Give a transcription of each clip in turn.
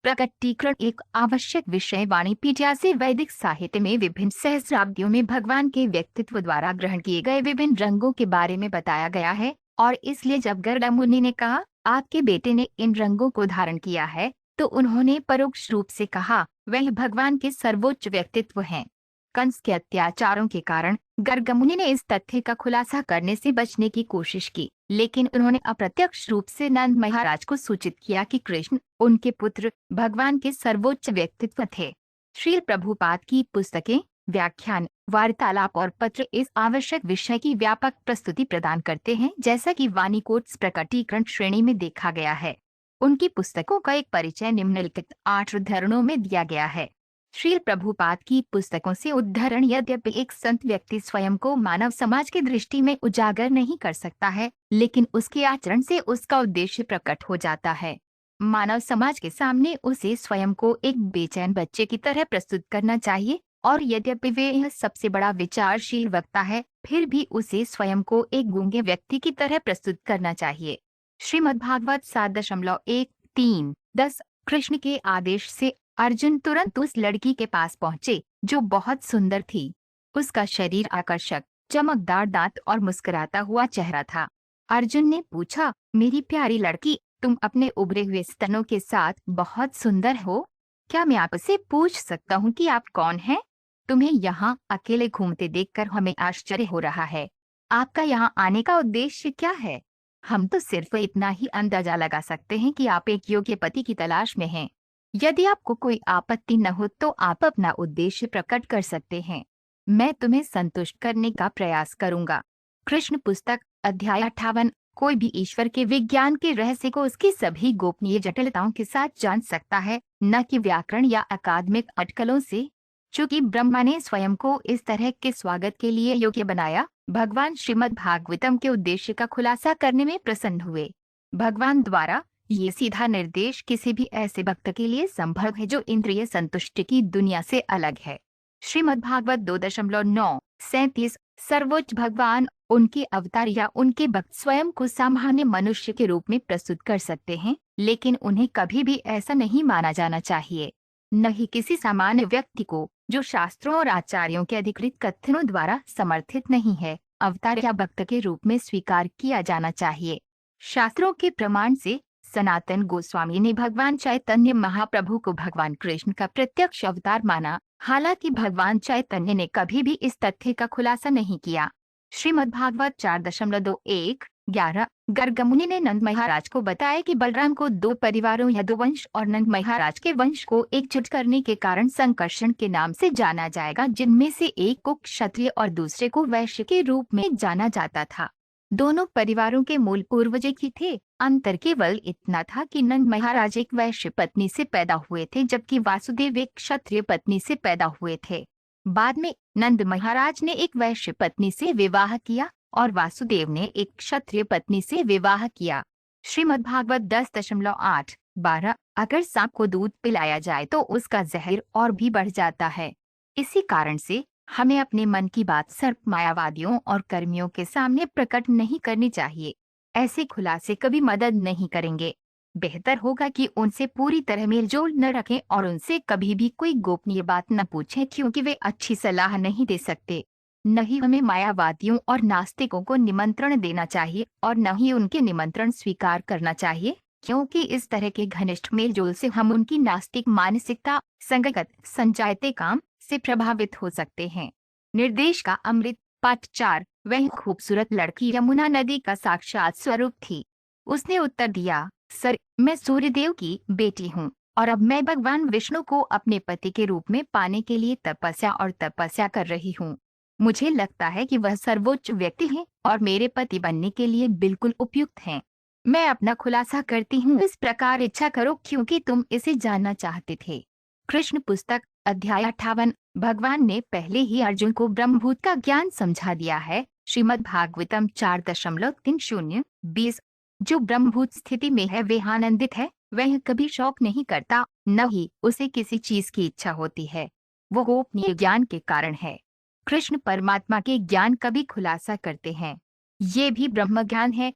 प्रकटीकरण एक आवश्यक विषय वाणिपीडिया से वैदिक साहित्य में विभिन्न सहस्राब्दियों में भगवान के व्यक्तित्व द्वारा ग्रहण किए गए विभिन्न रंगों के बारे में बताया गया है। और इसलिए जब गर्ग मुनि ने कहा आपके बेटे ने इन रंगों को धारण किया है, तो उन्होंने परोक्ष रूप से कहा वह भगवान के सर्वोच्च व्यक्तित्व हैं। कंस के अत्याचारों के कारण गर्ग मुनि ने इस तथ्य का खुलासा करने से बचने की कोशिश की, लेकिन उन्होंने अप्रत्यक्ष रूप से नंद महाराज को सूचित किया कि कृष्ण उनके पुत्र भगवान के सर्वोच्च व्यक्तित्व थे। श्रील प्रभुपाद की पुस्तकें, व्याख्यान, वार्तालाप और पत्र इस आवश्यक विषय की व्यापक प्रस्तुति प्रदान करते हैं, जैसा कि वाणी कोट्स प्रकटीकरण श्रेणी में देखा गया है। उनकी पुस्तकों का एक परिचय निम्नलिखित 8 उद्धरणों में दिया गया है। श्रील प्रभुपाद की पुस्तकों से उद्धरण यद्यपि एक संत व्यक्ति स्वयं को मानव समाज की दृष्टि में उजागर नहीं कर सकता है, लेकिन उसके आचरण से उसका उद्देश्य प्रकट हो जाता है। मानव समाज के सामने उसे स्वयं को एक बेचैन बच्चे की तरह प्रस्तुत करना चाहिए, और यद्यपि वे यह सबसे बड़ा विचारशील वक्ता है, फिर भी उसे स्वयं को एक गूंगे व्यक्ति की तरह प्रस्तुत करना चाहिए। श्रीमद्भागवत 7.1.3-10 कृष्ण के आदेश से अर्जुन तुरंत उस लड़की के पास पहुंचे जो बहुत सुंदर थी। उसका शरीर आकर्षक, चमकदार दांत और मुस्कुराता हुआ चेहरा था। अर्जुन ने पूछा, मेरी प्यारी लड़की, तुम अपने उभरे हुए स्तनों के साथ बहुत सुंदर हो। क्या मैं आपसे पूछ सकता हूँ कि आप कौन हैं? तुम्हें यहाँ अकेले घूमते देखकर हमें आश्चर्य हो रहा है। आपका यहाँ आने का उद्देश्य क्या है? हम तो सिर्फ इतना ही अंदाजा लगा सकते हैं कि आप एक योग्य पति की तलाश में हैं। यदि आपको कोई आपत्ति न हो तो आप अपना उद्देश्य प्रकट कर सकते हैं। मैं तुम्हें संतुष्ट करने का प्रयास करूंगा। कृष्ण पुस्तक, अध्याय 58। कोई भी ईश्वर के विज्ञान के रहस्य को उसकी सभी गोपनीय जटिलताओं के साथ जान सकता है, न कि व्याकरण या अकादमिक अटकलों से। चूंकि ब्रह्मा ने स्वयं को इस तरह के स्वागत के लिए योग्य बनाया, भगवान श्रीमद् भागवतम के उद्देश्य का खुलासा करने में प्रसन्न हुए। भगवान द्वारा ये सीधा निर्देश किसी भी ऐसे भक्त के लिए संभव है जो इंद्रिय संतुष्टि की दुनिया से अलग है। श्रीमद्भागवत 2.9-37 सर्वोच्च भगवान, उनके अवतार या उनके भक्त स्वयं को सामान्य मनुष्य के रूप में प्रस्तुत कर सकते हैं, लेकिन उन्हें कभी भी ऐसा नहीं माना जाना चाहिए। न ही किसी सामान्य व्यक्ति को, जो शास्त्रों और आचार्यों के अधिकृत कथनों द्वारा समर्थित नहीं है, अवतार या भक्त के रूप में स्वीकार किया जाना चाहिए। शास्त्रों के प्रमाण से सनातन गोस्वामी ने भगवान चैतन्य महाप्रभु को भगवान कृष्ण का प्रत्यक्ष अवतार माना, हालांकि भगवान चैतन्य ने कभी भी इस तथ्य का खुलासा नहीं किया। श्रीमद्भागवत 4.2.1-11 गर्ग मुनि ने नंद महाराज को बताया कि बलराम को 2 परिवारों या 2 वंश और नंद महाराज के वंश को एकजुट करने के कारण संकर्षण के नाम से जाना जाएगा, जिनमें से एक को क्षत्रिय और दूसरे को वैश्य के रूप में जाना जाता था। दोनों परिवारों के मूल पूर्वज एक ही थे। अंतर केवल इतना था कि नंद महाराज एक वैश्य पत्नी से पैदा हुए थे, जबकि वासुदेव एक क्षत्रिय पत्नी से पैदा हुए थे। बाद में नंद महाराज ने एक वैश्य पत्नी से विवाह किया और वासुदेव ने एक क्षत्रिय पत्नी से विवाह किया। श्रीमद्भागवत 10.8-12 अगर सांप को दूध पिलाया जाए तो उसका जहर और भी बढ़ जाता है। इसी कारण से हमें अपने मन की बात सर्प मायावादियों और कर्मियों के सामने प्रकट नहीं करनी चाहिए। ऐसे खुलासे कभी मदद नहीं करेंगे। बेहतर होगा कि उनसे पूरी तरह मेलजोल न रखें और उनसे कभी भी कोई गोपनीय बात न पूछें, क्योंकि वे अच्छी सलाह नहीं दे सकते। न ही हमें मायावादियों और नास्तिकों को निमंत्रण देना चाहिए और न ही उनके निमंत्रण स्वीकार करना चाहिए, क्योंकि इस तरह के घनिष्ठ मेलजोल से हम उनकी नास्तिक मानसिकता, संगत संजायते काम से प्रभावित हो सकते हैं। निर्देश का अमृत। पाठ 4। वह खूबसूरत लड़की यमुना नदी का साक्षात स्वरूप थी। उसने उत्तर दिया, सर, मैं सूर्यदेव की बेटी हूँ और अब मैं भगवान विष्णु को अपने पति के रूप में पाने के लिए तपस्या कर रही हूँ। मुझे लगता है कि वह सर्वोच्च व्यक्ति है और मेरे पति बनने के लिए बिल्कुल उपयुक्त हैं। मैं अपना खुलासा करती हूँ, इस प्रकार इच्छा करो क्योंकि तुम इसे जानना चाहते थे। कृष्ण पुस्तक, अध्याय 58। भगवान ने पहले ही अर्जुन को ब्रह्मभूत का ज्ञान समझा दिया है। श्रीमद्भागवतम 4.30-20 जो ब्रह्मभूत स्थिति में है वह आनंदित है, वह कभी शौक नहीं करता, न ही उसे किसी चीज की इच्छा होती है। वो गोपनीय ज्ञान के कारण है। कृष्ण परमात्मा के ज्ञान का भी खुलासा करते हैं। ये भी ब्रह्म ज्ञान है,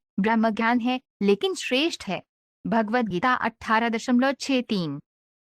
लेकिन श्रेष्ठ है। भगवद गीता 18.63